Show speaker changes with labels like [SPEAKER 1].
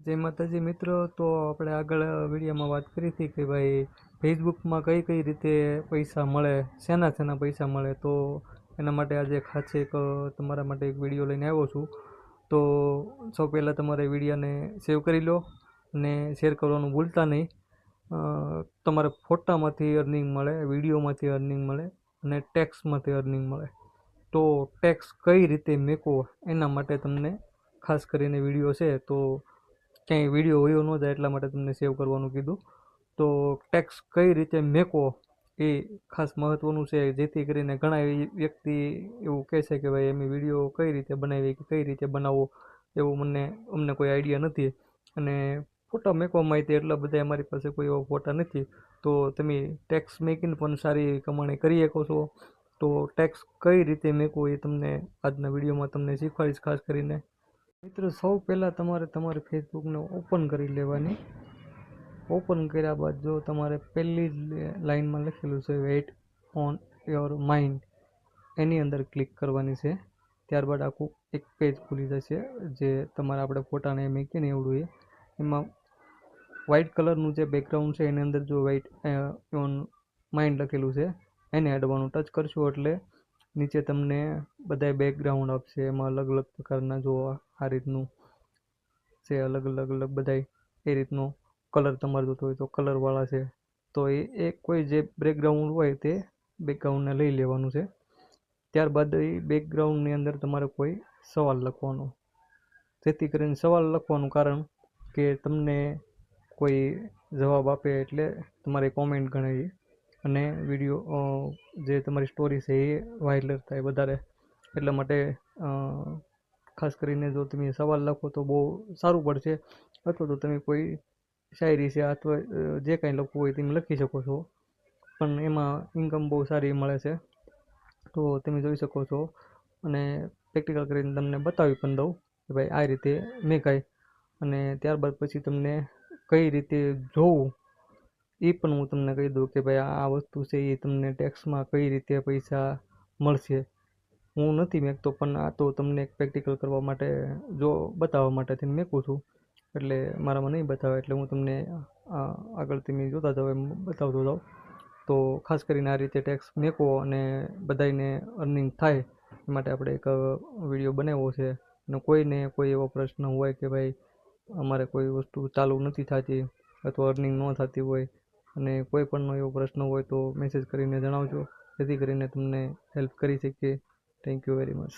[SPEAKER 1] જય માતાજી મિત્રો, તો આપણે આગળ વિડીયોમાં વાત કરી હતી કે ભાઈ ફેસબુકમાં કઈ કઈ રીતે પૈસા મળે, શેના પૈસા મળે. તો એના માટે આજે ખાસ એક તમારા માટે એક વિડીયો લઈને આવ્યો છું. તો સૌ પહેલાં તમારે વિડીયોને સેવ કરી લો અને શેર કરવાનું ભૂલતા નહીં. તમારે ફોટામાંથી અર્નિંગ મળે, વિડીયોમાંથી અર્નિંગ મળે અને ટેક્સમાંથી અર્નિંગ મળે. તો ટેક્સ કઈ રીતે મેકવો એના માટે તમને ખાસ કરીને વિડીયો છે. તો ક્યાંય વિડીયો વયો ન જાય એટલા માટે તમને સેવ કરવાનું કીધું. તો ટેક્સ કઈ રીતે મેકવો એ ખાસ મહત્ત્વનું છે, જેથી કરીને ઘણા વ્યક્તિ એવું કહે છે કે ભાઈ અમે વિડીયો કઈ રીતે બનાવીએ કે કઈ રીતે બનાવવો, એવું અમને કોઈ આઈડિયા નથી. અને ફોટા મેકવામાં તે એટલા બધા અમારી પાસે કોઈ એવા ફોટા નથી. તો તમે ટેક્સ મેકીને પણ સારી એવી કમાણી કરી શકો છો. તો ટેક્સ કઈ રીતે મેકવું એ તમને આજના વિડીયોમાં તમને શીખવાડીશ ખાસ કરીને. મિત્રો, સૌ પહેલાં તમારે તમારી ફેસબુકને ઓપન કરી લેવાની. ઓપન કર્યા બાદ જો તમારે પહેલી લાઇનમાં લખેલું છે વેઇટ ઓન યોર માઇન્ડ, એની અંદર ક્લિક કરવાની છે. ત્યારબાદ આખું એક પેજ ખુલી જશે, જે તમારા આપણે ફોટાને મૂકીએ ને એવડું એમાં વ્હાઇટ કલરનું જે બેકગ્રાઉન્ડ છે એની અંદર જો વેઇટ ઓન માઇન્ડ લખેલું છે એને અડવાનું ટચ કરશો એટલે નીચે તમને બધાય બેકગ્રાઉન્ડ આપશે. એમાં અલગ અલગ પ્રકારના જો આ રીતનું છે, અલગ અલગ બધાય એ રીતનો કલર તમારે જોતો હોય તો કલરવાળા છે. તો એ કોઈ જે બેકગ્રાઉન્ડ હોય તે બેકગ્રાઉન્ડને લઈ લેવાનું છે. ત્યારબાદ એ બેકગ્રાઉન્ડની અંદર તમારે કોઈ સવાલ લખવાનો, જેથી કરીને સવાલ લખવાનું કારણ કે તમને કોઈ જવાબ આપે એટલે તમારી કોમેન્ટ ગણાય અને વિડીયો જે તમારી સ્ટોરી છે એ વાયરલ થાય વધારે. એટલા માટે ખાસ કરીને જો તમે સવાલ લખો તો બહુ સારું પડશે. અથવા તો તમે કોઈ શાયરી છે અથવા જે કાંઈ લખવું હોય તમે લખી શકો છો, પણ એમાં ઇન્કમ બહુ સારી મળે છે. તો તમે જોઈ શકો છો અને પ્રેક્ટિકલ કરીને તમને બતાવી પણ દઉં કે ભાઈ આ રીતે મેકાય. અને ત્યારબાદ પછી તમને કઈ રીતે જોવું એ પણ હું તમને કહી દઉં કે ભાઈ આ વસ્તુ છે એ તમને ટેક્સમાં કઈ રીતે પૈસા મળશે. હું નથી મેકતો, પણ આ તો તમને પ્રેક્ટિકલ કરવા માટે જો બતાવવા માટેથી મેકું છું. એટલે મારામાં નહીં બતાવે એટલે હું તમને આગળ તમે જોતા જાઓ એમ બતાવતો જાઉં. તો ખાસ કરીને આ રીતે ટેક્સ મેકવો અને બધાને અર્નિંગ થાય એ માટે આપણે એક વિડીયો બનાવ્યો છે. અને કોઈને કોઈ એવો પ્રશ્ન હોય કે ભાઈ અમારે કોઈ વસ્તુ ચાલુ નથી થતી અથવા અર્નિંગ ન થતી હોય અને કોઈ પણનો એવો પ્રશ્ન હોય તો મેસેજ કરીને જણાવજો, જેથી કરીને તમને હેલ્પ કરી શકીએ. Thank you very much.